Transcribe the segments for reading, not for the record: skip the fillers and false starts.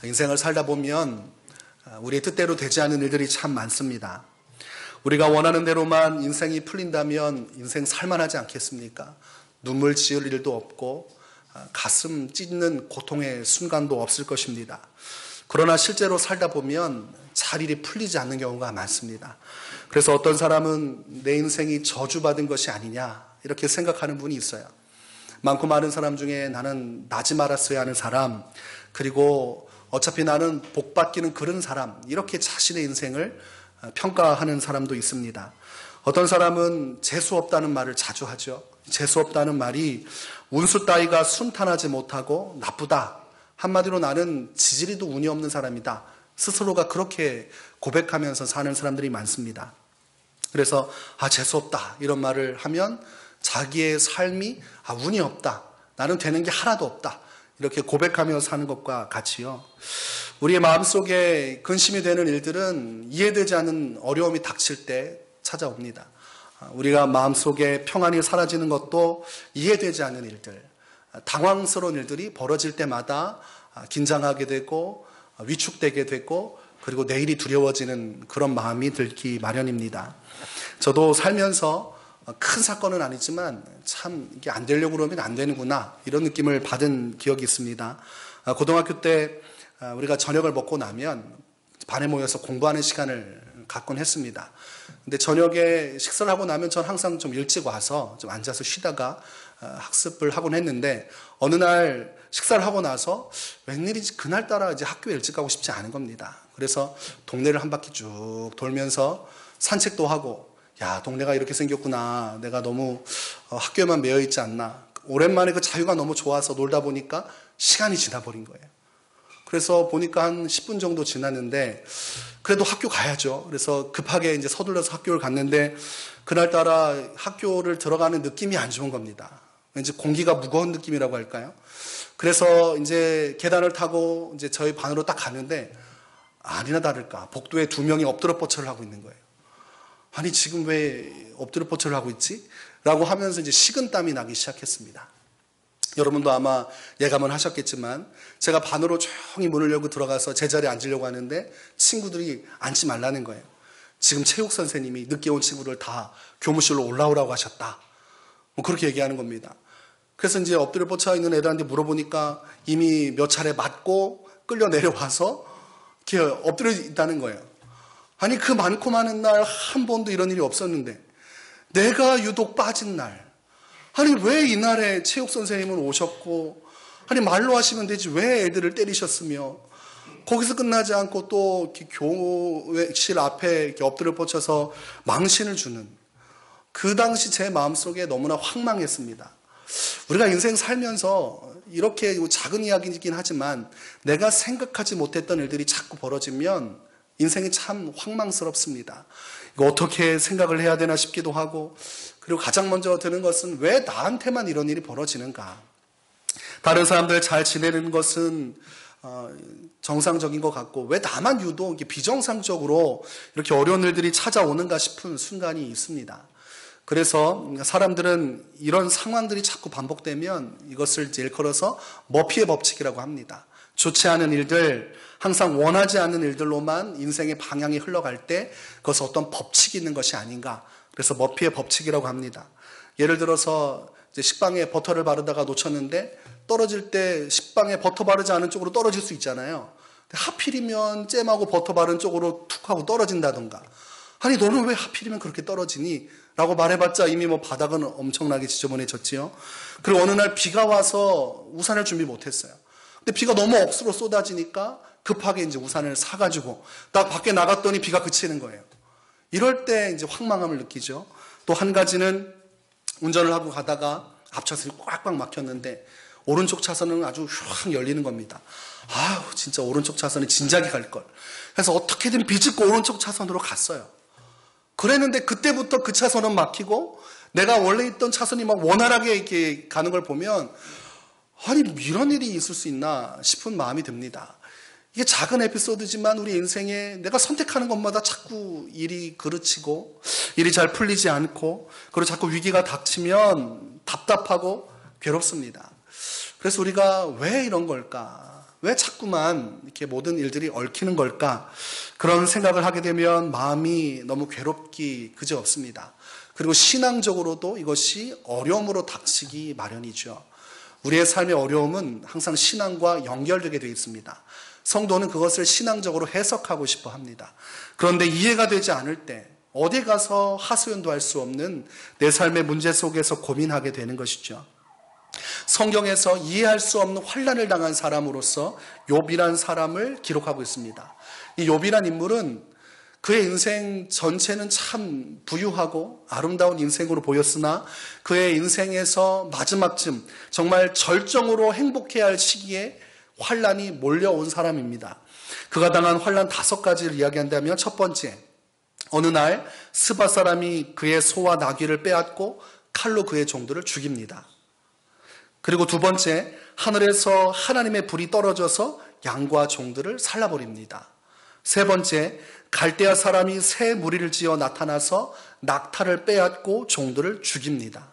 인생을 살다 보면 우리의 뜻대로 되지 않는 일들이 참 많습니다. 우리가 원하는 대로만 인생이 풀린다면 인생 살만하지 않겠습니까? 눈물 지을 일도 없고 가슴 찢는 고통의 순간도 없을 것입니다. 그러나 실제로 살다 보면 잘 일이 풀리지 않는 경우가 많습니다. 그래서 어떤 사람은 내 인생이 저주받은 것이 아니냐 이렇게 생각하는 분이 있어요. 많고 많은 사람 중에 나는 나지 말았어야 하는 사람, 그리고 어차피 나는 복받기는 그런 사람, 이렇게 자신의 인생을 평가하는 사람도 있습니다. 어떤 사람은 재수없다는 말을 자주 하죠. 재수없다는 말이 운수 따위가 순탄하지 못하고 나쁘다. 한마디로 나는 지지리도 운이 없는 사람이다. 스스로가 그렇게 고백하면서 사는 사람들이 많습니다. 그래서 재수없다 이런 말을 하면 자기의 삶이 운이 없다. 나는 되는 게 하나도 없다. 이렇게 고백하며 사는 것과 같이요. 우리의 마음속에 근심이 되는 일들은 이해되지 않는 어려움이 닥칠 때 찾아옵니다. 우리가 마음속에 평안이 사라지는 것도 이해되지 않는 일들, 당황스러운 일들이 벌어질 때마다 긴장하게 되고 위축되게 되고 그리고 내일이 두려워지는 그런 마음이 들기 마련입니다. 저도 살면서 큰 사건은 아니지만 참 이게 안 되려고 그러면 안 되는구나 이런 느낌을 받은 기억이 있습니다. 고등학교 때 우리가 저녁을 먹고 나면 반에 모여서 공부하는 시간을 갖곤 했습니다. 근데 저녁에 식사를 하고 나면 전 항상 좀 일찍 와서 좀 앉아서 쉬다가 학습을 하곤 했는데 어느 날 식사를 하고 나서 웬일인지 그날따라 이제 학교에 일찍 가고 싶지 않은 겁니다. 그래서 동네를 한 바퀴 쭉 돌면서 산책도 하고 야, 동네가 이렇게 생겼구나. 내가 너무 학교에만 매여 있지 않나. 오랜만에 그 자유가 너무 좋아서 놀다 보니까 시간이 지나버린 거예요. 그래서 보니까 한 10분 정도 지났는데 그래도 학교 가야죠. 그래서 급하게 이제 서둘러서 학교를 갔는데 그날따라 학교를 들어가는 느낌이 안 좋은 겁니다. 왠지 공기가 무거운 느낌이라고 할까요? 그래서 이제 계단을 타고 이제 저희 반으로 딱 갔는데 아니나 다를까 복도에 2명이 엎드려 뻗쳐를 하고 있는 거예요. 아니 지금 왜 엎드려 뻗쳐를 하고 있지? 라고 하면서 이제 식은땀이 나기 시작했습니다. 여러분도 아마 예감은 하셨겠지만 제가 반으로 조용히 문을 열고 들어가서 제자리에 앉으려고 하는데 친구들이 앉지 말라는 거예요. 지금 체육 선생님이 늦게 온 친구를 다 교무실로 올라오라고 하셨다. 그렇게 얘기하는 겁니다. 그래서 이제 엎드려 뻗쳐 있는 애들한테 물어보니까 이미 몇 차례 맞고 끌려 내려와서 이렇게 엎드려 있다는 거예요. 아니 그 많고 많은 날 한 번도 이런 일이 없었는데 내가 유독 빠진 날, 아니 왜 이날에 체육 선생님은 오셨고, 아니 말로 하시면 되지 왜 애들을 때리셨으며, 거기서 끝나지 않고 또 교회실 앞에 이렇게 엎드려 뻗쳐서 망신을 주는, 그 당시 제 마음속에 너무나 황망했습니다. 우리가 인생 살면서 이렇게 작은 이야기이긴 하지만 내가 생각하지 못했던 일들이 자꾸 벌어지면 인생이 참 황망스럽습니다. 이거 어떻게 생각을 해야 되나 싶기도 하고, 그리고 가장 먼저 드는 것은 왜 나한테만 이런 일이 벌어지는가. 다른 사람들 잘 지내는 것은 정상적인 것 같고 왜 나만 유독 비정상적으로 이렇게 어려운 일들이 찾아오는가 싶은 순간이 있습니다. 그래서 사람들은 이런 상황들이 자꾸 반복되면 이것을 일컬어서 머피의 법칙이라고 합니다. 좋지 않은 일들, 항상 원하지 않는 일들로만 인생의 방향이 흘러갈 때 그것은 어떤 법칙이 있는 것이 아닌가. 그래서 머피의 법칙이라고 합니다. 예를 들어서 이제 식빵에 버터를 바르다가 놓쳤는데 떨어질 때 식빵에 버터 바르지 않은 쪽으로 떨어질 수 있잖아요. 하필이면 잼하고 버터 바른 쪽으로 툭 하고 떨어진다던가. 아니 너는 왜 하필이면 그렇게 떨어지니? 라고 말해봤자 이미 바닥은 엄청나게 지저분해졌지요. 그리고 어느 날 비가 와서 우산을 준비 못했어요. 근데 비가 너무 억수로 쏟아지니까 급하게 이제 우산을 사가지고 딱 밖에 나갔더니 비가 그치는 거예요. 이럴 때 이제 황망함을 느끼죠. 또 한 가지는 운전을 하고 가다가 앞차선이 꽉꽉 막혔는데 오른쪽 차선은 아주 휙 열리는 겁니다. 아우 진짜 오른쪽 차선에 진작에 갈 걸. 그래서 어떻게든 비집고 오른쪽 차선으로 갔어요. 그랬는데 그때부터 그 차선은 막히고 내가 원래 있던 차선이 막 원활하게 이렇게 가는 걸 보면 아니 이런 일이 있을 수 있나 싶은 마음이 듭니다. 이게 작은 에피소드지만 우리 인생에 내가 선택하는 것마다 자꾸 일이 그르치고 일이 잘 풀리지 않고 그리고 자꾸 위기가 닥치면 답답하고 괴롭습니다. 그래서 우리가 왜 이런 걸까? 왜 자꾸만 이렇게 모든 일들이 얽히는 걸까? 그런 생각을 하게 되면 마음이 너무 괴롭기 그지없습니다. 그리고 신앙적으로도 이것이 어려움으로 닥치기 마련이죠. 우리의 삶의 어려움은 항상 신앙과 연결되게 되어 있습니다. 성도는 그것을 신앙적으로 해석하고 싶어 합니다. 그런데 이해가 되지 않을 때 어디 가서 하소연도 할 수 없는 내 삶의 문제 속에서 고민하게 되는 것이죠. 성경에서 이해할 수 없는 환난을 당한 사람으로서 욥이란 사람을 기록하고 있습니다. 이 욥이란 인물은 그의 인생 전체는 참 부유하고 아름다운 인생으로 보였으나 그의 인생에서 마지막쯤 정말 절정으로 행복해야 할 시기에 환난이 몰려온 사람입니다. 그가 당한 환난 5가지를 이야기한다면 첫 번째, 어느 날 스바 사람이 그의 소와 나귀를 빼앗고 칼로 그의 종들을 죽입니다. 그리고 두 번째, 하늘에서 하나님의 불이 떨어져서 양과 종들을 살라버립니다. 세 번째, 갈대아 사람이 새 무리를 지어 나타나서 낙타를 빼앗고 종들을 죽입니다.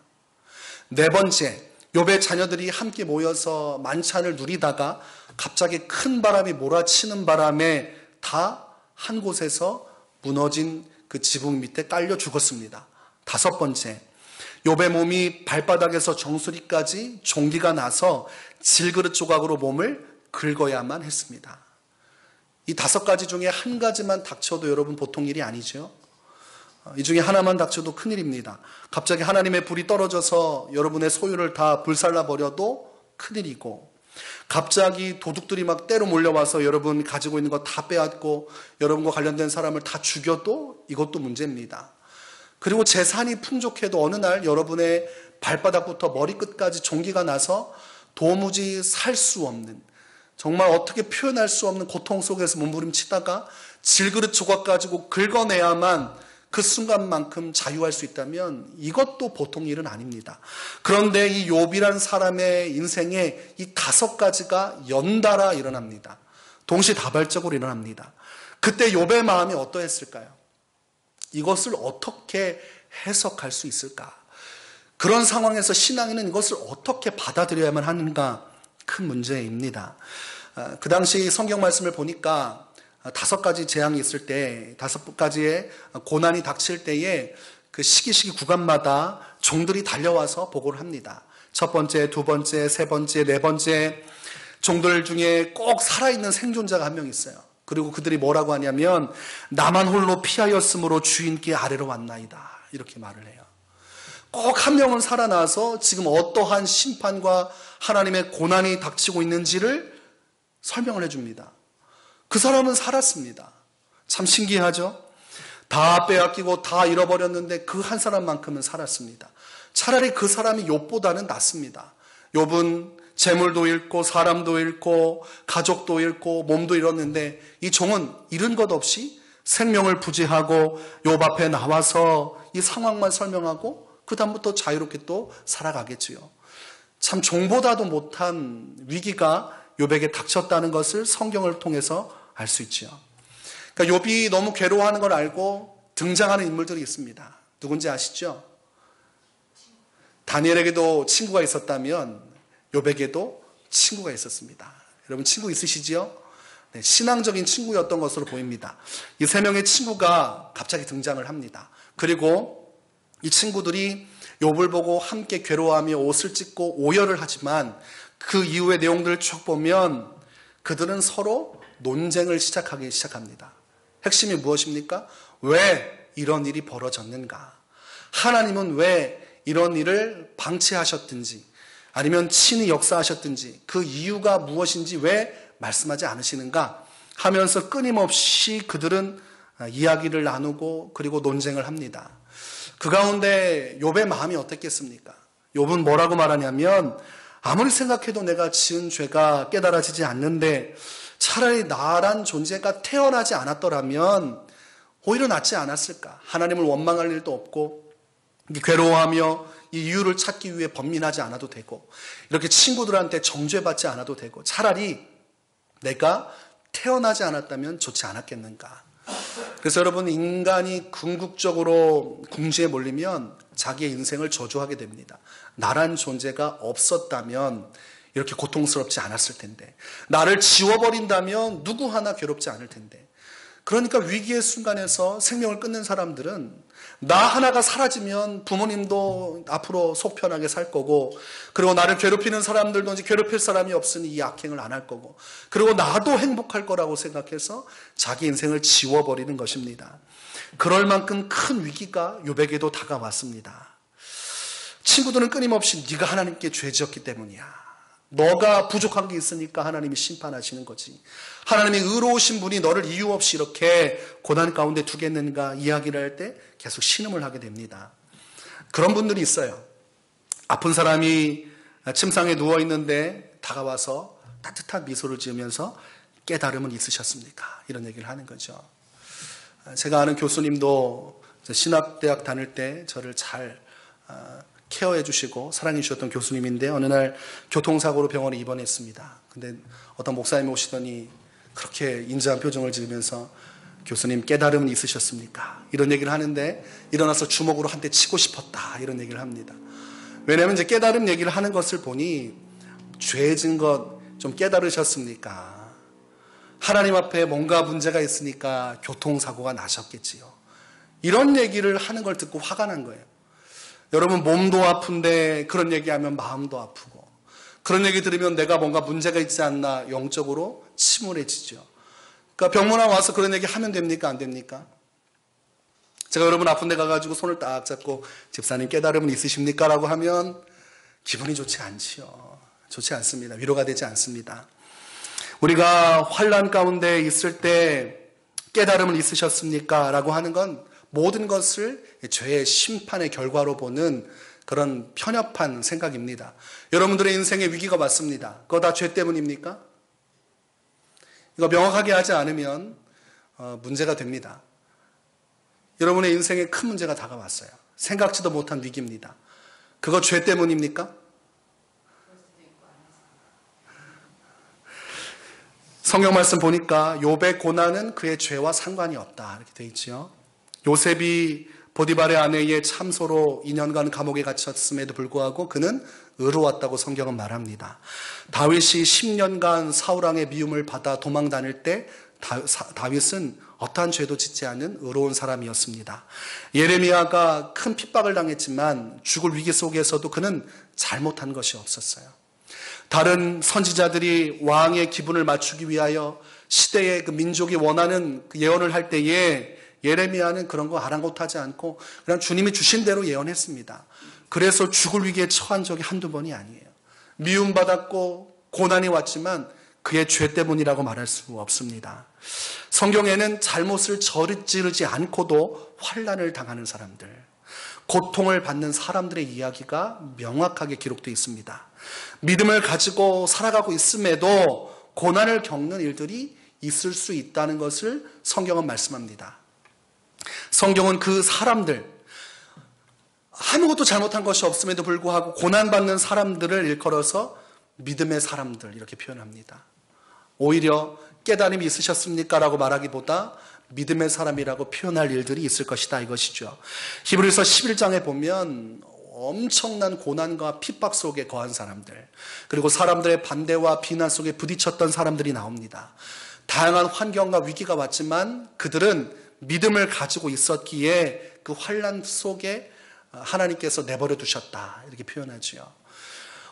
네 번째, 욥의 자녀들이 함께 모여서 만찬을 누리다가 갑자기 큰 바람이 몰아치는 바람에 다 한 곳에서 무너진 그 지붕 밑에 깔려 죽었습니다. 다섯 번째, 욥의 몸이 발바닥에서 정수리까지 종기가 나서 질그릇 조각으로 몸을 긁어야만 했습니다. 이 5가지 중에 한 가지만 닥쳐도 여러분 보통 일이 아니죠. 이 중에 하나만 닥쳐도 큰일입니다. 갑자기 하나님의 불이 떨어져서 여러분의 소유를 다 불살라버려도 큰일이고, 갑자기 도둑들이 막 때로 몰려와서 여러분 가지고 있는 거 다 빼앗고 여러분과 관련된 사람을 다 죽여도 이것도 문제입니다. 그리고 재산이 풍족해도 어느 날 여러분의 발바닥부터 머리끝까지 종기가 나서 도무지 살 수 없는, 정말 어떻게 표현할 수 없는 고통 속에서 몸부림치다가 질그릇 조각 가지고 긁어내야만 그 순간만큼 자유할 수 있다면 이것도 보통 일은 아닙니다. 그런데 이 욥이라는 사람의 인생에 이 5가지가 연달아 일어납니다. 동시다발적으로 일어납니다. 그때 욥의 마음이 어떠했을까요? 이것을 어떻게 해석할 수 있을까? 그런 상황에서 신앙인은 이것을 어떻게 받아들여야만 하는가? 큰 문제입니다. 그 당시 성경 말씀을 보니까 5가지 재앙이 있을 때, 5가지의 고난이 닥칠 때에 그 시기 구간마다 종들이 달려와서 보고를 합니다. 첫 번째, 두 번째, 세 번째, 네 번째, 종들 중에 꼭 살아있는 생존자가 한 명 있어요. 그리고 그들이 뭐라고 하냐면 나만 홀로 피하였으므로 주인께 아래로 왔나이다, 이렇게 말을 해요. 꼭 한 명은 살아나서 지금 어떠한 심판과 하나님의 고난이 닥치고 있는지를 설명을 해줍니다. 그 사람은 살았습니다. 참 신기하죠? 다 빼앗기고 다 잃어버렸는데 그 한 사람만큼은 살았습니다. 차라리 그 사람이 욥보다는 낫습니다. 욥은 재물도 잃고 사람도 잃고 가족도 잃고 몸도 잃었는데 이 종은 잃은 것 없이 생명을 부지하고 욥 앞에 나와서 이 상황만 설명하고 그 다음부터 자유롭게 또 살아가겠지요. 참 종보다도 못한 위기가 욥에게 닥쳤다는 것을 성경을 통해서 알 수 있죠. 그러니까 욥이 너무 괴로워하는 걸 알고 등장하는 인물들이 있습니다. 누군지 아시죠? 다니엘에게도 친구가 있었다면 욥에게도 친구가 있었습니다. 여러분 친구 있으시지요? 네, 신앙적인 친구였던 것으로 보입니다. 이 3명의 친구가 갑자기 등장을 합니다. 그리고 이 친구들이 욥을 보고 함께 괴로워하며 옷을 찢고 오열을 하지만 그 이후의 내용들을 쭉 보면 그들은 서로 논쟁을 시작하기 시작합니다. 핵심이 무엇입니까? 왜 이런 일이 벌어졌는가? 하나님은 왜 이런 일을 방치하셨든지 아니면 친히 역사하셨든지 그 이유가 무엇인지 왜 말씀하지 않으시는가 하면서 끊임없이 그들은 이야기를 나누고 그리고 논쟁을 합니다. 그 가운데 욥의 마음이 어땠겠습니까? 욥은 뭐라고 말하냐면 아무리 생각해도 내가 지은 죄가 깨달아지지 않는데 차라리 나란 존재가 태어나지 않았더라면 오히려 낫지 않았을까? 하나님을 원망할 일도 없고 괴로워하며 이 이유를 찾기 위해 번민하지 않아도 되고 이렇게 친구들한테 정죄받지 않아도 되고 차라리 내가 태어나지 않았다면 좋지 않았겠는가? 그래서 여러분 인간이 궁극적으로 궁지에 몰리면 자기의 인생을 저주하게 됩니다. 나란 존재가 없었다면 이렇게 고통스럽지 않았을 텐데, 나를 지워버린다면 누구 하나 괴롭지 않을 텐데. 그러니까 위기의 순간에서 생명을 끊는 사람들은 나 하나가 사라지면 부모님도 앞으로 속 편하게 살 거고, 그리고 나를 괴롭히는 사람들도 이제 괴롭힐 사람이 없으니 이 악행을 안 할 거고, 그리고 나도 행복할 거라고 생각해서 자기 인생을 지워버리는 것입니다. 그럴 만큼 큰 위기가 욥에게도 다가왔습니다. 친구들은 끊임없이 네가 하나님께 죄 지었기 때문이야, 너가 부족한 게 있으니까 하나님이 심판하시는 거지, 하나님이 의로우신 분이 너를 이유 없이 이렇게 고난 가운데 두겠는가 이야기를 할 때 계속 신음을 하게 됩니다. 그런 분들이 있어요. 아픈 사람이 침상에 누워있는데 다가와서 따뜻한 미소를 지으면서 깨달음은 있으셨습니까? 이런 얘기를 하는 거죠. 제가 아는 교수님도 신학대학 다닐 때 저를 잘 케어해 주시고 사랑해 주셨던 교수님인데, 어느 날 교통사고로 병원에 입원했습니다. 근데 어떤 목사님이 오시더니 그렇게 인자한 표정을 지으면서 교수님 깨달음은 있으셨습니까? 이런 얘기를 하는데 일어나서 주먹으로 한 대 치고 싶었다, 이런 얘기를 합니다. 왜냐하면 이제 깨달음 얘기를 하는 것을 보니 죄 진 것 좀 깨달으셨습니까? 하나님 앞에 뭔가 문제가 있으니까 교통사고가 나셨겠지요. 이런 얘기를 하는 걸 듣고 화가 난 거예요. 여러분, 몸도 아픈데 그런 얘기하면 마음도 아프고, 그런 얘기 들으면 내가 뭔가 문제가 있지 않나 영적으로 침울해지죠. 그러니까 병문안 와서 그런 얘기 하면 됩니까? 안 됩니까? 제가 여러분 아픈 데 가가지고 손을 딱 잡고 집사님 깨달음은 있으십니까? 라고 하면 기분이 좋지 않지요. 좋지 않습니다. 위로가 되지 않습니다. 우리가 환난 가운데 있을 때 깨달음은 있으셨습니까? 라고 하는 건 모든 것을 죄의 심판의 결과로 보는 그런 편협한 생각입니다. 여러분들의 인생에 위기가 왔습니다. 그거 다 죄 때문입니까? 이거 명확하게 하지 않으면 문제가 됩니다. 여러분의 인생에 큰 문제가 다가왔어요. 생각지도 못한 위기입니다. 그거 죄 때문입니까? 성경 말씀 보니까 욥의 고난은 그의 죄와 상관이 없다, 이렇게 되어 있죠. 요셉이 보디발의 아내의 참소로 2년간 감옥에 갇혔음에도 불구하고 그는 의로웠다고 성경은 말합니다. 다윗이 10년간 사울왕의 미움을 받아 도망 다닐 때 다윗은 어떠한 죄도 짓지 않은 의로운 사람이었습니다. 예레미야가 큰 핍박을 당했지만 죽을 위기 속에서도 그는 잘못한 것이 없었어요. 다른 선지자들이 왕의 기분을 맞추기 위하여 시대의 그 민족이 원하는 그 예언을 할 때에 예레미야는 그런 거 아랑곳하지 않고 그냥 주님이 주신 대로 예언했습니다. 그래서 죽을 위기에 처한 적이 한두 번이 아니에요. 미움받았고 고난이 왔지만 그의 죄 때문이라고 말할 수 없습니다. 성경에는 잘못을 저지르지 않고도 환난을 당하는 사람들, 고통을 받는 사람들의 이야기가 명확하게 기록되어 있습니다. 믿음을 가지고 살아가고 있음에도 고난을 겪는 일들이 있을 수 있다는 것을 성경은 말씀합니다. 성경은 그 사람들, 아무것도 잘못한 것이 없음에도 불구하고 고난받는 사람들을 일컬어서 믿음의 사람들, 이렇게 표현합니다. 오히려 깨달음이 있으셨습니까? 라고 말하기보다 믿음의 사람이라고 표현할 일들이 있을 것이다, 이것이죠. 히브리서 11장에 보면 엄청난 고난과 핍박 속에 거한 사람들, 그리고 사람들의 반대와 비난 속에 부딪혔던 사람들이 나옵니다. 다양한 환경과 위기가 왔지만 그들은 믿음을 가지고 있었기에 그 환난 속에 하나님께서 내버려 두셨다, 이렇게 표현하지요.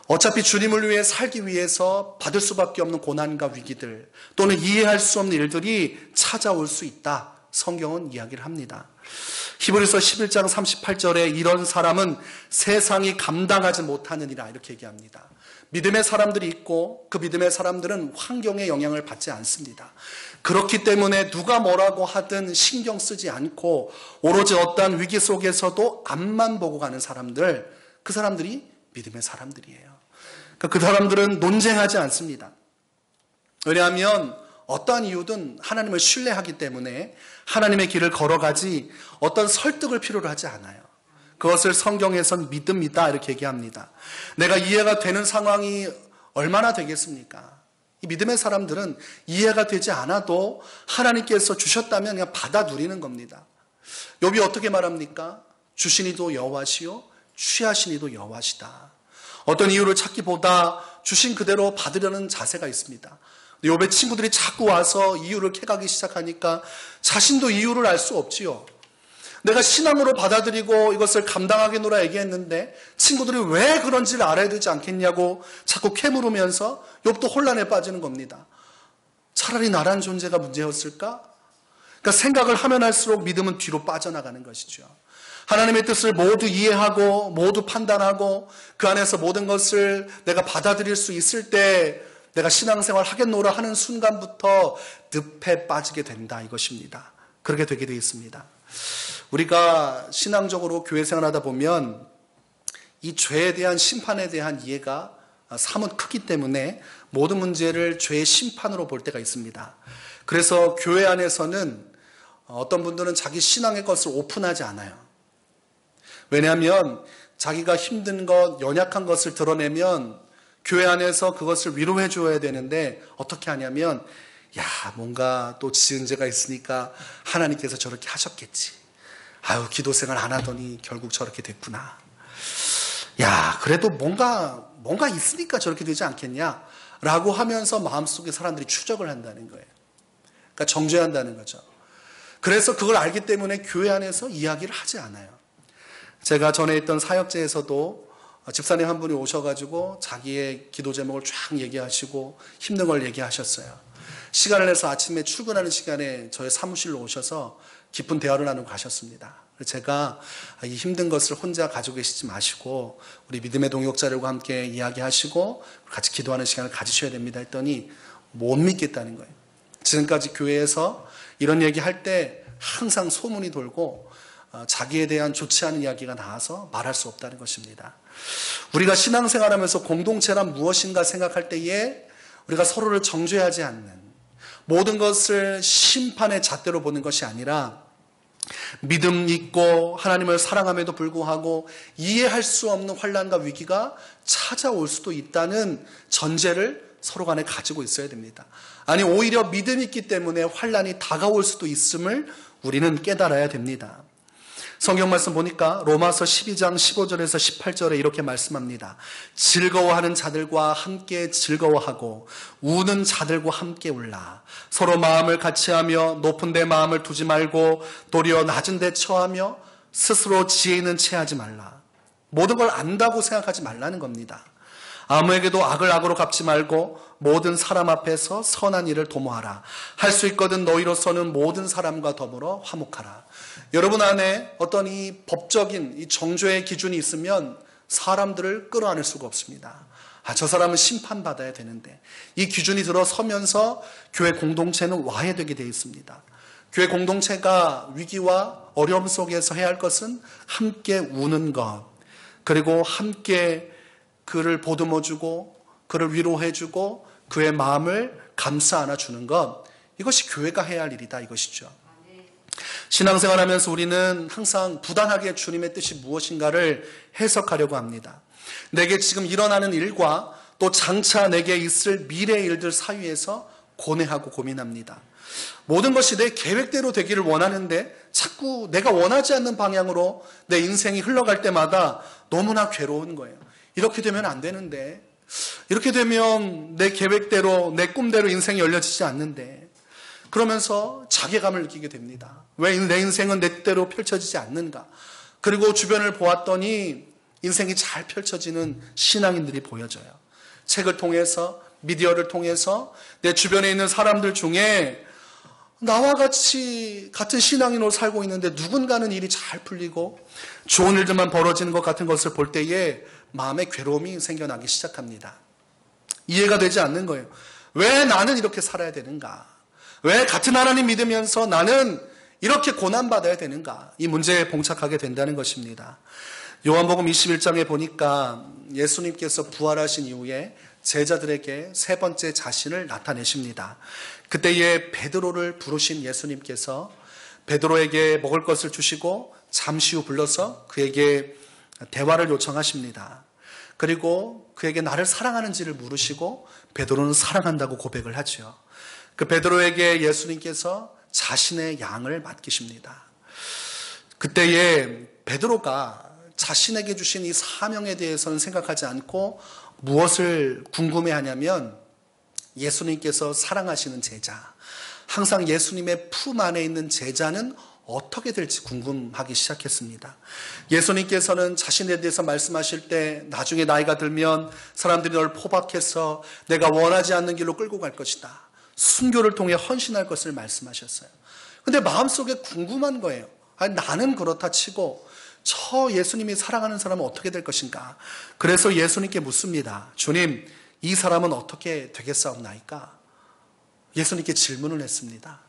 어차피 주님을 위해 살기 위해서 받을 수밖에 없는 고난과 위기들 또는 이해할 수 없는 일들이 찾아올 수 있다, 성경은 이야기를 합니다. 히브리서 11장 38절에 이런 사람은 세상이 감당하지 못하느니라, 이렇게 얘기합니다. 믿음의 사람들이 있고 그 믿음의 사람들은 환경의 영향을 받지 않습니다. 그렇기 때문에 누가 뭐라고 하든 신경 쓰지 않고 오로지 어떠한 위기 속에서도 앞만 보고 가는 사람들, 그 사람들이 믿음의 사람들이에요. 그러니까 그 사람들은 논쟁하지 않습니다. 왜냐하면 어떠한 이유든 하나님을 신뢰하기 때문에 하나님의 길을 걸어가지 어떤 설득을 필요로 하지 않아요. 그것을 성경에선 믿음이다, 이렇게 얘기합니다. 내가 이해가 되는 상황이 얼마나 되겠습니까? 이 믿음의 사람들은 이해가 되지 않아도 하나님께서 주셨다면 그냥 받아 누리는 겁니다. 욥이 어떻게 말합니까? 주신 이도 여호와시요 취하신 이도 여호와시다. 어떤 이유를 찾기보다 주신 그대로 받으려는 자세가 있습니다. 욥의 친구들이 자꾸 와서 이유를 캐가기 시작하니까 자신도 이유를 알 수 없지요. 내가 신앙으로 받아들이고 이것을 감당하겠노라 얘기했는데 친구들이 왜 그런지를 알아야 되지 않겠냐고 자꾸 캐물으면서 욥도 혼란에 빠지는 겁니다. 차라리 나란 존재가 문제였을까? 그러니까 생각을 하면 할수록 믿음은 뒤로 빠져나가는 것이죠. 하나님의 뜻을 모두 이해하고 모두 판단하고 그 안에서 모든 것을 내가 받아들일 수 있을 때 내가 신앙생활 하겠노라 하는 순간부터 늪에 빠지게 된다 이것입니다. 그렇게 되게 되어 있습니다. 우리가 신앙적으로 교회 생활하다 보면 이 죄에 대한 심판에 대한 이해가 사뭇 크기 때문에 모든 문제를 죄의 심판으로 볼 때가 있습니다. 그래서 교회 안에서는 어떤 분들은 자기 신앙의 것을 오픈하지 않아요. 왜냐하면 자기가 힘든 것, 연약한 것을 드러내면 교회 안에서 그것을 위로해 줘야 되는데 어떻게 하냐면 뭔가 또 지은 죄가 있으니까 하나님께서 저렇게 하셨겠지. 기도 생활 안 하더니 결국 저렇게 됐구나. 그래도 뭔가 있으니까 저렇게 되지 않겠냐 라고 하면서 마음속에 사람들이 추적을 한다는 거예요. 그러니까 정죄한다는 거죠. 그래서 그걸 알기 때문에 교회 안에서 이야기를 하지 않아요. 제가 전에 있던 사역제에서도 집사님 한 분이 오셔가지고 자기의 기도 제목을 쫙 얘기하시고 힘든 걸 얘기하셨어요. 시간을 내서 아침에 출근하는 시간에 저의 사무실로 오셔서 깊은 대화를 나누고 가셨습니다. 제가 이 힘든 것을 혼자 가지고 계시지 마시고 우리 믿음의 동역자들과 함께 이야기하시고 같이 기도하는 시간을 가지셔야 됩니다 했더니 못 믿겠다는 거예요. 지금까지 교회에서 이런 얘기할 때 항상 소문이 돌고 자기에 대한 좋지 않은 이야기가 나와서 말할 수 없다는 것입니다. 우리가 신앙생활하면서 공동체란 무엇인가 생각할 때에 우리가 서로를 정죄하지 않는 모든 것을 심판의 잣대로 보는 것이 아니라 믿음 있고 하나님을 사랑함에도 불구하고 이해할 수 없는 환난과 위기가 찾아올 수도 있다는 전제를 서로 간에 가지고 있어야 됩니다. 아니 오히려 믿음이 있기 때문에 환난이 다가올 수도 있음을 우리는 깨달아야 됩니다. 성경 말씀 보니까 로마서 12장 15절에서 18절에 이렇게 말씀합니다. 즐거워하는 자들과 함께 즐거워하고 우는 자들과 함께 울라. 서로 마음을 같이하며 높은 데 마음을 두지 말고 도리어 낮은 데 처하며 스스로 지혜 있는 체하지 말라. 모든 걸 안다고 생각하지 말라는 겁니다. 아무에게도 악을 악으로 갚지 말고 모든 사람 앞에서 선한 일을 도모하라. 할 수 있거든 너희로서는 모든 사람과 더불어 화목하라. 여러분 안에 어떤 이 법적인 이 정죄의 기준이 있으면 사람들을 끌어안을 수가 없습니다. 저 사람은 심판받아야 되는데 이 기준이 들어서면서 교회 공동체는 와해되게 되어 있습니다. 교회 공동체가 위기와 어려움 속에서 해야 할 것은 함께 우는 것, 그리고 함께 그를 보듬어주고 그를 위로해주고 그의 마음을 감싸 안아주는 것, 이것이 교회가 해야 할 일이다 이것이죠. 신앙생활하면서 우리는 항상 부단하게 주님의 뜻이 무엇인가를 해석하려고 합니다. 내게 지금 일어나는 일과 또 장차 내게 있을 미래의 일들 사이에서 고뇌하고 고민합니다. 모든 것이 내 계획대로 되기를 원하는데 자꾸 내가 원하지 않는 방향으로 내 인생이 흘러갈 때마다 너무나 괴로운 거예요. 이렇게 되면 안 되는데, 이렇게 되면 내 계획대로 내 꿈대로 인생이 열려지지 않는데, 그러면서 자괴감을 느끼게 됩니다. 왜 내 인생은 내 뜻대로 펼쳐지지 않는가? 그리고 주변을 보았더니 인생이 잘 펼쳐지는 신앙인들이 보여져요. 책을 통해서, 미디어를 통해서 내 주변에 있는 사람들 중에 나와 같은 신앙인으로 살고 있는데 누군가는 일이 잘 풀리고 좋은 일들만 벌어지는 것 같은 것을 볼 때에 마음에 괴로움이 생겨나기 시작합니다. 이해가 되지 않는 거예요. 왜 나는 이렇게 살아야 되는가? 왜 같은 하나님 믿으면서 나는 이렇게 고난받아야 되는가? 이 문제에 봉착하게 된다는 것입니다. 요한복음 21장에 보니까 예수님께서 부활하신 이후에 제자들에게 세 번째 자신을 나타내십니다. 그때에 베드로를 부르신 예수님께서 베드로에게 먹을 것을 주시고 잠시 후 불러서 그에게 대화를 요청하십니다. 그리고 그에게 나를 사랑하는지를 물으시고 베드로는 사랑한다고 고백을 하죠. 그 베드로에게 예수님께서 자신의 양을 맡기십니다. 그때에 베드로가 자신에게 주신 이 사명에 대해서는 생각하지 않고 무엇을 궁금해하냐면 예수님께서 사랑하시는 제자, 항상 예수님의 품 안에 있는 제자는 어떻게 될지 궁금하기 시작했습니다. 예수님께서는 자신에 대해서 말씀하실 때 나중에 나이가 들면 사람들이 널 포박해서 내가 원하지 않는 길로 끌고 갈 것이다, 순교를 통해 헌신할 것을 말씀하셨어요. 근데 마음속에 궁금한 거예요. 아니, 나는 그렇다 치고 저 예수님이 사랑하는 사람은 어떻게 될 것인가. 그래서 예수님께 묻습니다. 주님, 이 사람은 어떻게 되겠사옵나이까? 예수님께 질문을 했습니다.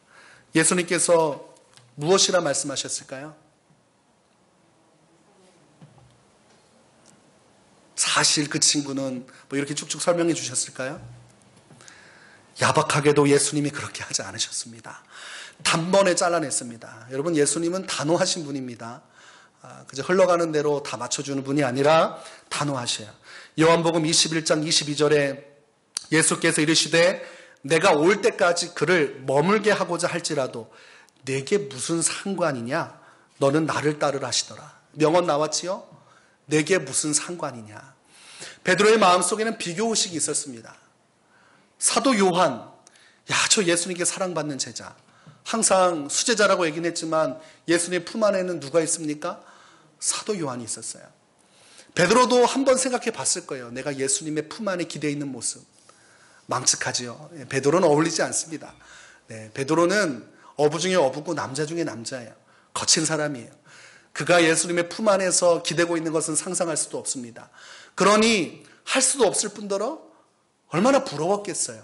예수님께서 무엇이라 말씀하셨을까요? 사실 그 친구는 뭐 이렇게 쭉쭉 설명해 주셨을까요? 야박하게도 예수님이 그렇게 하지 않으셨습니다. 단번에 잘라냈습니다. 여러분, 예수님은 단호하신 분입니다. 그저 흘러가는 대로 다 맞춰주는 분이 아니라 단호하셔요. 요한복음 21장 22절에 예수께서 이르시되 내가 올 때까지 그를 머물게 하고자 할지라도 내게 무슨 상관이냐? 너는 나를 따르라 하시더라. 명언 나왔지요? 내게 무슨 상관이냐? 베드로의 마음속에는 비교의식이 있었습니다. 사도 요한, 야, 저 예수님께 사랑받는 제자, 항상 수제자라고 얘기는 했지만 예수님 품 안에는 누가 있습니까? 사도 요한이 있었어요. 베드로도 한번 생각해 봤을 거예요. 내가 예수님의 품 안에 기대어 있는 모습. 망측하지요. 베드로는 어울리지 않습니다. 네, 베드로는 어부 중에 어부고 남자 중에 남자예요. 거친 사람이에요. 그가 예수님의 품 안에서 기대고 있는 것은 상상할 수도 없습니다. 그러니 할 수도 없을 뿐더러 얼마나 부러웠겠어요.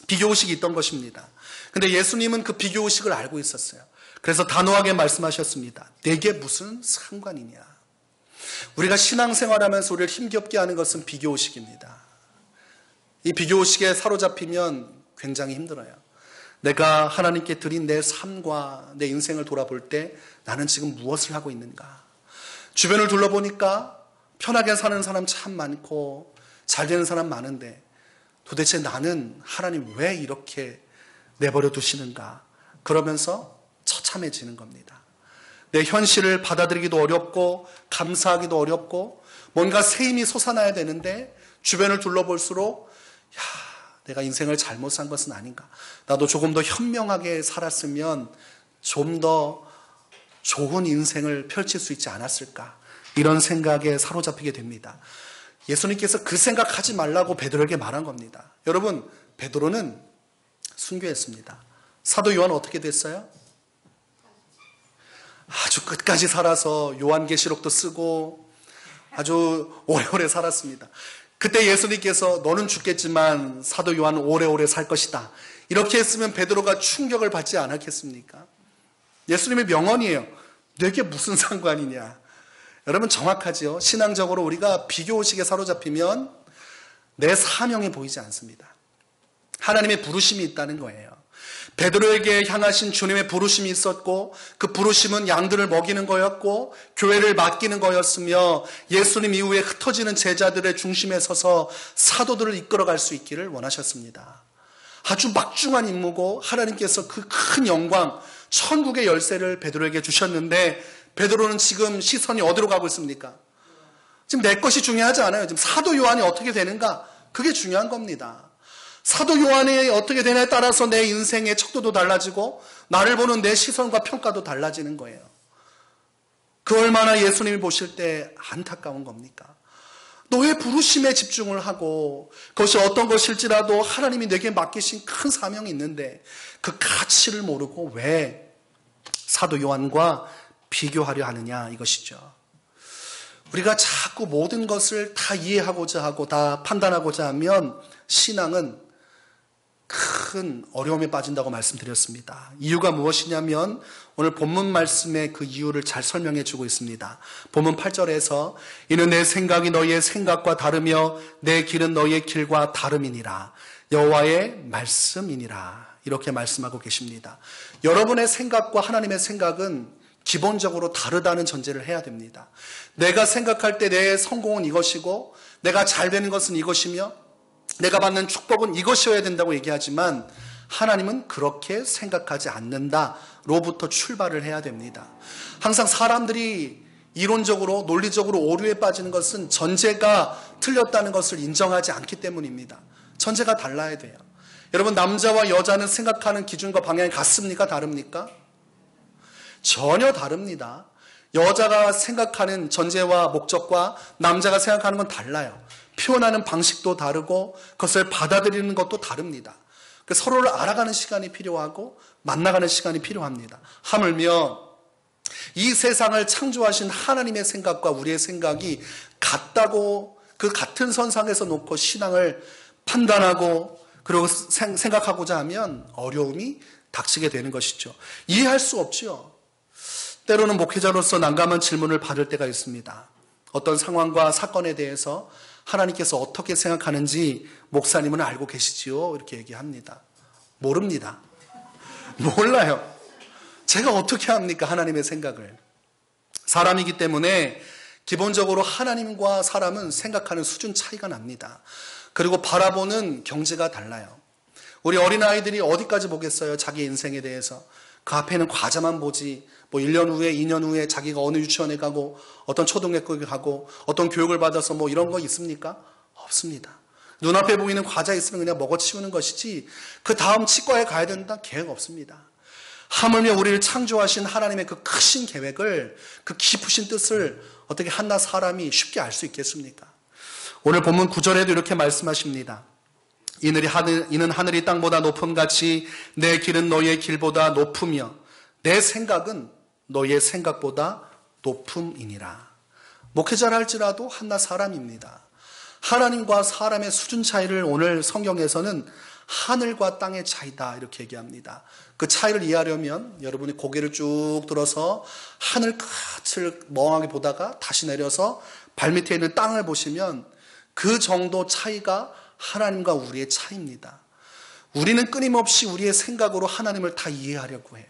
비교의식이 있던 것입니다. 근데 예수님은 그 비교의식을 알고 있었어요. 그래서 단호하게 말씀하셨습니다. 내게 무슨 상관이냐. 우리가 신앙생활하면서 우리를 힘겹게 하는 것은 비교의식입니다. 이 비교의식에 사로잡히면 굉장히 힘들어요. 내가 하나님께 드린 내 삶과 내 인생을 돌아볼 때 나는 지금 무엇을 하고 있는가. 주변을 둘러보니까 편하게 사는 사람 참 많고 잘 되는 사람 많은데 도대체 나는 하나님 왜 이렇게 내버려 두시는가. 그러면서 처참해지는 겁니다. 내 현실을 받아들이기도 어렵고 감사하기도 어렵고 뭔가 새 힘이 솟아나야 되는데 주변을 둘러볼수록 야, 내가 인생을 잘못 산 것은 아닌가. 나도 조금 더 현명하게 살았으면 좀 더 좋은 인생을 펼칠 수 있지 않았을까. 이런 생각에 사로잡히게 됩니다. 예수님께서 그 생각하지 말라고 베드로에게 말한 겁니다. 여러분, 베드로는 순교했습니다. 사도 요한은 어떻게 됐어요? 아주 끝까지 살아서 요한계시록도 쓰고 아주 오래오래 살았습니다. 그때 예수님께서 너는 죽겠지만 사도 요한은 오래오래 살 것이다. 이렇게 했으면 베드로가 충격을 받지 않았겠습니까? 예수님의 명언이에요. 내게 무슨 상관이냐. 여러분, 정확하지요? 신앙적으로 우리가 비교의식에 사로잡히면 내 사명이 보이지 않습니다. 하나님의 부르심이 있다는 거예요. 베드로에게 향하신 주님의 부르심이 있었고 그 부르심은 양들을 먹이는 거였고 교회를 맡기는 거였으며 예수님 이후에 흩어지는 제자들의 중심에 서서 사도들을 이끌어갈 수 있기를 원하셨습니다. 아주 막중한 임무고 하나님께서 그 큰 영광, 천국의 열쇠를 베드로에게 주셨는데 베드로는 지금 시선이 어디로 가고 있습니까? 지금 내 것이 중요하지 않아요. 지금 사도 요한이 어떻게 되는가? 그게 중요한 겁니다. 사도 요한이 어떻게 되냐에 따라서 내 인생의 척도도 달라지고 나를 보는 내 시선과 평가도 달라지는 거예요. 그 얼마나 예수님이 보실 때 안타까운 겁니까? 너의 부르심에 집중을 하고 그것이 어떤 것일지라도 하나님이 내게 맡기신 큰 사명이 있는데 그 가치를 모르고 왜 사도 요한과 비교하려 하느냐, 이것이죠. 우리가 자꾸 모든 것을 다 이해하고자 하고 다 판단하고자 하면 신앙은 큰 어려움에 빠진다고 말씀드렸습니다. 이유가 무엇이냐면 오늘 본문 말씀의 그 이유를 잘 설명해 주고 있습니다. 본문 8절에서 이는 내 생각이 너희의 생각과 다르며 내 길은 너희의 길과 다름이니라. 여호와의 말씀이니라. 이렇게 말씀하고 계십니다. 여러분의 생각과 하나님의 생각은 기본적으로 다르다는 전제를 해야 됩니다. 내가 생각할 때 내 성공은 이것이고 내가 잘 되는 것은 이것이며 내가 받는 축복은 이것이어야 된다고 얘기하지만 하나님은 그렇게 생각하지 않는다로부터 출발을 해야 됩니다. 항상 사람들이 이론적으로 논리적으로 오류에 빠지는 것은 전제가 틀렸다는 것을 인정하지 않기 때문입니다. 전제가 달라야 돼요. 여러분, 남자와 여자는 생각하는 기준과 방향이 같습니까? 다릅니까? 전혀 다릅니다. 여자가 생각하는 전제와 목적과 남자가 생각하는 건 달라요. 표현하는 방식도 다르고 그것을 받아들이는 것도 다릅니다. 서로를 알아가는 시간이 필요하고 만나가는 시간이 필요합니다. 하물며 이 세상을 창조하신 하나님의 생각과 우리의 생각이 같다고 그 같은 선상에서 놓고 신앙을 판단하고 그리고 생각하고자 하면 어려움이 닥치게 되는 것이죠. 이해할 수 없죠. 때로는 목회자로서 난감한 질문을 받을 때가 있습니다. 어떤 상황과 사건에 대해서 하나님께서 어떻게 생각하는지 목사님은 알고 계시지요? 이렇게 얘기합니다. 모릅니다. 몰라요. 제가 어떻게 합니까? 하나님의 생각을. 사람이기 때문에 기본적으로 하나님과 사람은 생각하는 수준 차이가 납니다. 그리고 바라보는 경지가 달라요. 우리 어린아이들이 어디까지 보겠어요? 자기 인생에 대해서. 그 앞에는 과자만 보지. 1년 후에 2년 후에 자기가 어느 유치원에 가고 어떤 초등학교에 가고 어떤 교육을 받아서 이런 거 있습니까? 없습니다. 눈앞에 보이는 과자 있으면 그냥 먹어치우는 것이지 그 다음 치과에 가야 된다? 계획 없습니다. 하물며 우리를 창조하신 하나님의 그 크신 계획을, 그 깊으신 뜻을 어떻게 한낱 사람이 쉽게 알 수 있겠습니까? 오늘 본문 9절에도 이렇게 말씀하십니다. 이는 하늘이 땅보다 높음같이 내 길은 너희의 길보다 높으며 내 생각은 너희의 생각보다 높음이니라. 목회자를 할지라도 한낱 사람입니다. 하나님과 사람의 수준 차이를 오늘 성경에서는 하늘과 땅의 차이다 이렇게 얘기합니다. 그 차이를 이해하려면 여러분이 고개를 쭉 들어서 하늘 끝을 멍하게 보다가 다시 내려서 발밑에 있는 땅을 보시면 그 정도 차이가 하나님과 우리의 차이입니다. 우리는 끊임없이 우리의 생각으로 하나님을 다 이해하려고 해요.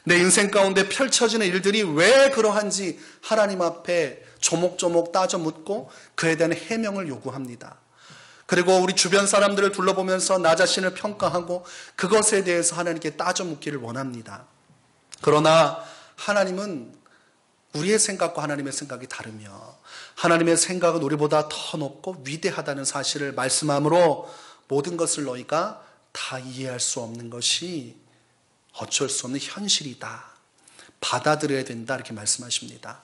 내 인생 가운데 펼쳐지는 일들이 왜 그러한지 하나님 앞에 조목조목 따져 묻고 그에 대한 해명을 요구합니다. 그리고 우리 주변 사람들을 둘러보면서 나 자신을 평가하고 그것에 대해서 하나님께 따져 묻기를 원합니다. 그러나 하나님은 우리의 생각과 하나님의 생각이 다르며 하나님의 생각은 우리보다 더 높고 위대하다는 사실을 말씀함으로 모든 것을 너희가 다 이해할 수 없는 것이 어쩔 수 없는 현실이다. 받아들여야 된다 이렇게 말씀하십니다.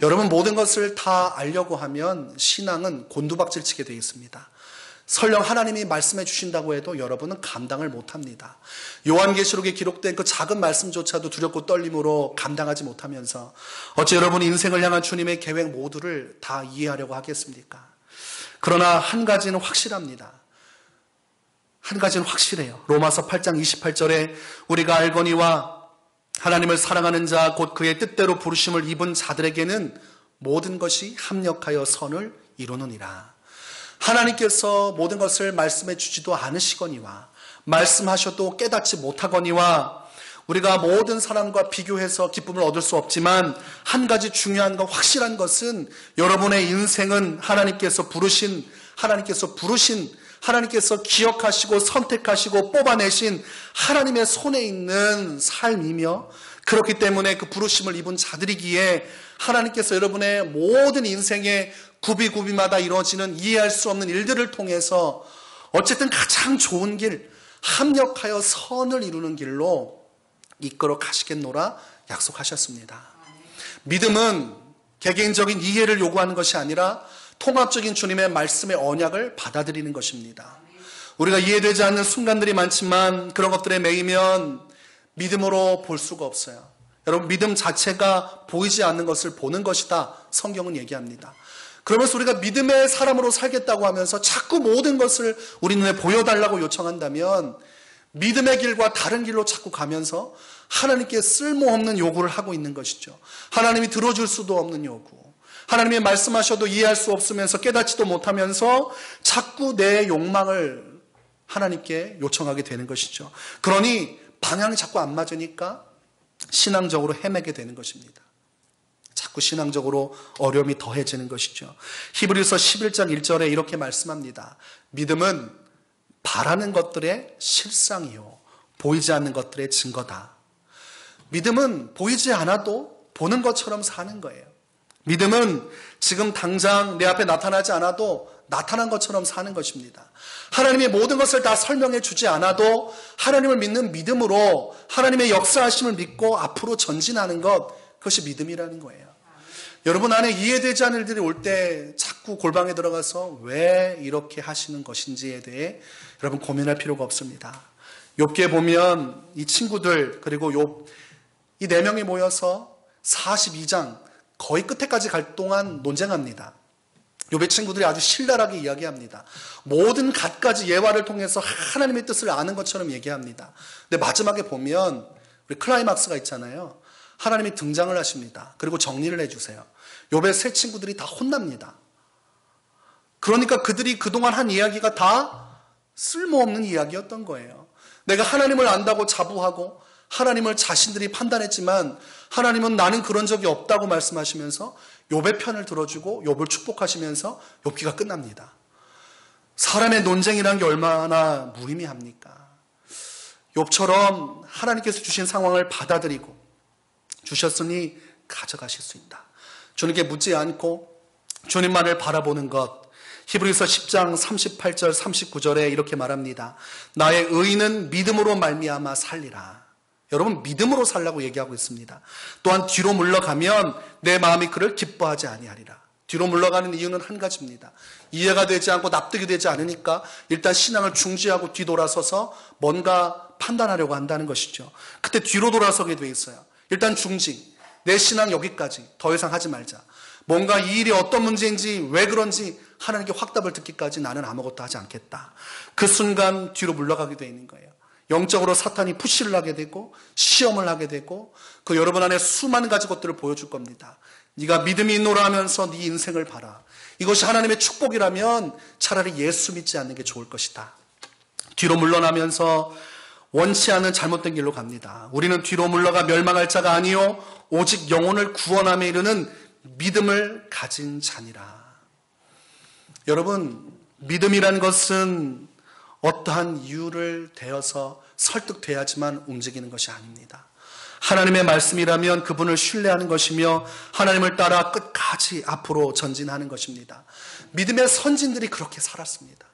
여러분, 모든 것을 다 알려고 하면 신앙은 곤두박질 치게 되어 있습니다. 설령 하나님이 말씀해 주신다고 해도 여러분은 감당을 못합니다. 요한계시록에 기록된 그 작은 말씀조차도 두렵고 떨림으로 감당하지 못하면서 어찌 여러분이 인생을 향한 주님의 계획 모두를 다 이해하려고 하겠습니까? 그러나 한 가지는 확실합니다. 한 가지는 확실해요. 로마서 8장 28절에 우리가 알거니와 하나님을 사랑하는 자 곧 그의 뜻대로 부르심을 입은 자들에게는 모든 것이 합력하여 선을 이루느니라. 하나님께서 모든 것을 말씀해 주지도 않으시거니와 말씀하셔도 깨닫지 못하거니와 우리가 모든 사람과 비교해서 기쁨을 얻을 수 없지만 한 가지 중요한 것, 확실한 것은 여러분의 인생은 하나님께서 부르신 하나님께서 기억하시고 선택하시고 뽑아내신 하나님의 손에 있는 삶이며 그렇기 때문에 그 부르심을 입은 자들이기에 하나님께서 여러분의 모든 인생의 구비구비마다 이루어지는 이해할 수 없는 일들을 통해서 어쨌든 가장 좋은 길, 합력하여 선을 이루는 길로 이끌어 가시겠노라 약속하셨습니다. 믿음은 개개인적인 이해를 요구하는 것이 아니라 통합적인 주님의 말씀의 언약을 받아들이는 것입니다. 우리가 이해되지 않는 순간들이 많지만 그런 것들에 매이면 믿음으로 볼 수가 없어요. 여러분, 믿음 자체가 보이지 않는 것을 보는 것이다. 성경은 얘기합니다. 그러면서 우리가 믿음의 사람으로 살겠다고 하면서 자꾸 모든 것을 우리 눈에 보여달라고 요청한다면 믿음의 길과 다른 길로 자꾸 가면서 하나님께 쓸모없는 요구를 하고 있는 것이죠. 하나님이 들어줄 수도 없는 요구. 하나님이 말씀하셔도 이해할 수 없으면서 깨닫지도 못하면서 자꾸 내 욕망을 하나님께 요청하게 되는 것이죠. 그러니 방향이 자꾸 안 맞으니까 신앙적으로 헤매게 되는 것입니다. 자꾸 신앙적으로 어려움이 더해지는 것이죠. 히브리서 11장 1절에 이렇게 말씀합니다. 믿음은 바라는 것들의 실상이요 보이지 않는 것들의 증거다. 믿음은 보이지 않아도 보는 것처럼 사는 거예요. 믿음은 지금 당장 내 앞에 나타나지 않아도 나타난 것처럼 사는 것입니다. 하나님의 모든 것을 다 설명해 주지 않아도 하나님을 믿는 믿음으로 하나님의 역사하심을 믿고 앞으로 전진하는 것, 그것이 믿음이라는 거예요. 여러분 안에 이해되지 않는 일들이 올 때 자꾸 골방에 들어가서 왜 이렇게 하시는 것인지에 대해 여러분 고민할 필요가 없습니다. 욥기에 보면 이 친구들 그리고 욥 이 4명이 모여서 42장 거의 끝에까지 갈 동안 논쟁합니다. 욥의 친구들이 아주 신랄하게 이야기합니다. 모든 갖가지 예화를 통해서 하나님의 뜻을 아는 것처럼 얘기합니다. 근데 마지막에 보면 우리 클라이막스가 있잖아요. 하나님이 등장을 하십니다. 그리고 정리를 해주세요. 욥의 세 친구들이 다 혼납니다. 그러니까 그들이 그동안 한 이야기가 다 쓸모없는 이야기였던 거예요. 내가 하나님을 안다고 자부하고 하나님을 자신들이 판단했지만 하나님은 나는 그런 적이 없다고 말씀하시면서 욥의 편을 들어주고 욥을 축복하시면서 욥기가 끝납니다. 사람의 논쟁이란 게 얼마나 무의미합니까? 욥처럼 하나님께서 주신 상황을 받아들이고 주셨으니 가져가실 수 있다. 주님께 묻지 않고 주님만을 바라보는 것. 히브리서 10장 38절 39절에 이렇게 말합니다. 나의 의인은 믿음으로 말미암아 살리라. 여러분 믿음으로 살라고 얘기하고 있습니다. 또한 뒤로 물러가면 내 마음이 그를 기뻐하지 아니하리라. 뒤로 물러가는 이유는 한 가지입니다. 이해가 되지 않고 납득이 되지 않으니까 일단 신앙을 중지하고 뒤돌아서서 뭔가 판단하려고 한다는 것이죠. 그때 뒤로 돌아서게 돼 있어요. 일단 중지. 내 신앙 여기까지. 더 이상 하지 말자. 뭔가 이 일이 어떤 문제인지 왜 그런지 하나님께 확답을 듣기까지 나는 아무것도 하지 않겠다. 그 순간 뒤로 물러가게 돼 있는 거예요. 영적으로 사탄이 푸시를 하게 되고 시험을 하게 되고 그 여러분 안에 수많은 가지 것들을 보여줄 겁니다. 네가 믿음이 있노라 하면서 네 인생을 봐라. 이것이 하나님의 축복이라면 차라리 예수 믿지 않는 게 좋을 것이다. 뒤로 물러나면서 원치 않는 잘못된 길로 갑니다. 우리는 뒤로 물러가 멸망할 자가 아니요 오직 영혼을 구원함에 이르는 믿음을 가진 자니라. 여러분 믿음이란 것은 어떠한 이유를 대어서 설득돼야지만 움직이는 것이 아닙니다. 하나님의 말씀이라면 그분을 신뢰하는 것이며 하나님을 따라 끝까지 앞으로 전진하는 것입니다. 믿음의 선진들이 그렇게 살았습니다.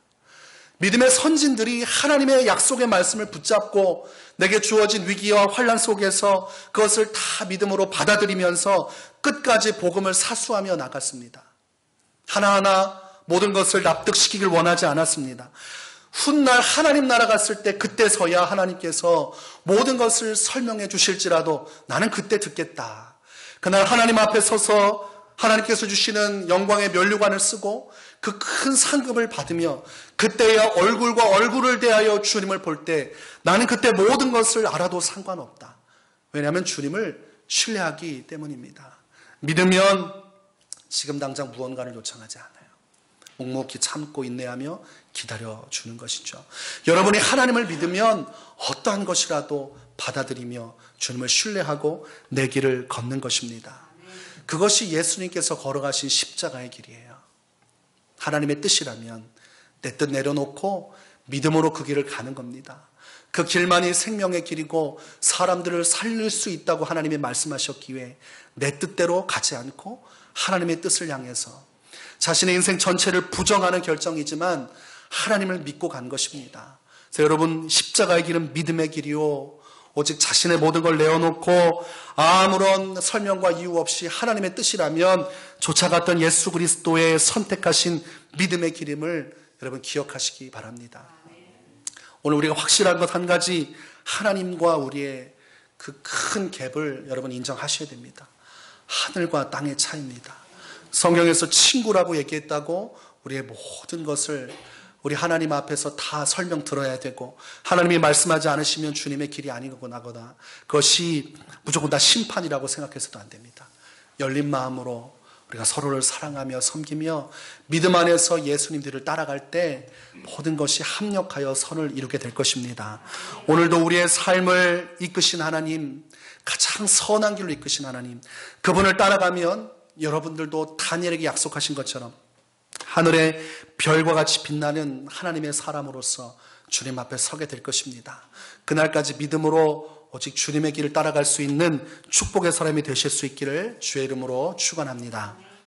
믿음의 선진들이 하나님의 약속의 말씀을 붙잡고 내게 주어진 위기와 환난 속에서 그것을 다 믿음으로 받아들이면서 끝까지 복음을 사수하며 나갔습니다. 하나하나 모든 것을 납득시키길 원하지 않았습니다. 훗날 하나님 나라 갔을 때 그때서야 하나님께서 모든 것을 설명해 주실지라도 나는 그때 듣겠다. 그날 하나님 앞에 서서 하나님께서 주시는 영광의 면류관을 쓰고 그 큰 상급을 받으며 그때야 얼굴과 얼굴을 대하여 주님을 볼 때 나는 그때 모든 것을 알아도 상관없다. 왜냐하면 주님을 신뢰하기 때문입니다. 믿으면 지금 당장 무언가를 요청하지 않아요. 묵묵히 참고 인내하며 기다려주는 것이죠. 여러분이 하나님을 믿으면 어떠한 것이라도 받아들이며 주님을 신뢰하고 내 길을 걷는 것입니다. 그것이 예수님께서 걸어가신 십자가의 길이에요. 하나님의 뜻이라면 내 뜻 내려놓고 믿음으로 그 길을 가는 겁니다. 그 길만이 생명의 길이고 사람들을 살릴 수 있다고 하나님이 말씀하셨기에 내 뜻대로 가지 않고 하나님의 뜻을 향해서 자신의 인생 전체를 부정하는 결정이지만 하나님을 믿고 간 것입니다. 그래서 여러분 십자가의 길은 믿음의 길이요 오직 자신의 모든 걸 내어놓고 아무런 설명과 이유 없이 하나님의 뜻이라면 쫓아갔던 예수 그리스도의 선택하신 믿음의 길임을 여러분 기억하시기 바랍니다. 오늘 우리가 확실한 것 한 가지, 하나님과 우리의 그 큰 갭을 여러분 인정하셔야 됩니다. 하늘과 땅의 차이입니다. 성경에서 친구라고 얘기했다고 우리의 모든 것을 우리 하나님 앞에서 다 설명 들어야 되고 하나님이 말씀하지 않으시면 주님의 길이 아니거나 그것이 무조건 다 심판이라고 생각해서도 안 됩니다. 열린 마음으로 우리가 서로를 사랑하며 섬기며 믿음 안에서 예수님들을 따라갈 때 모든 것이 합력하여 선을 이루게 될 것입니다. 오늘도 우리의 삶을 이끄신 하나님, 가장 선한 길로 이끄신 하나님, 그분을 따라가면 여러분들도 다니엘에게 약속하신 것처럼 하늘의 별과 같이 빛나는 하나님의 사람으로서 주님 앞에 서게 될 것입니다. 그날까지 믿음으로 오직 주님의 길을 따라갈 수 있는 축복의 사람이 되실 수 있기를 주의 이름으로 축원합니다.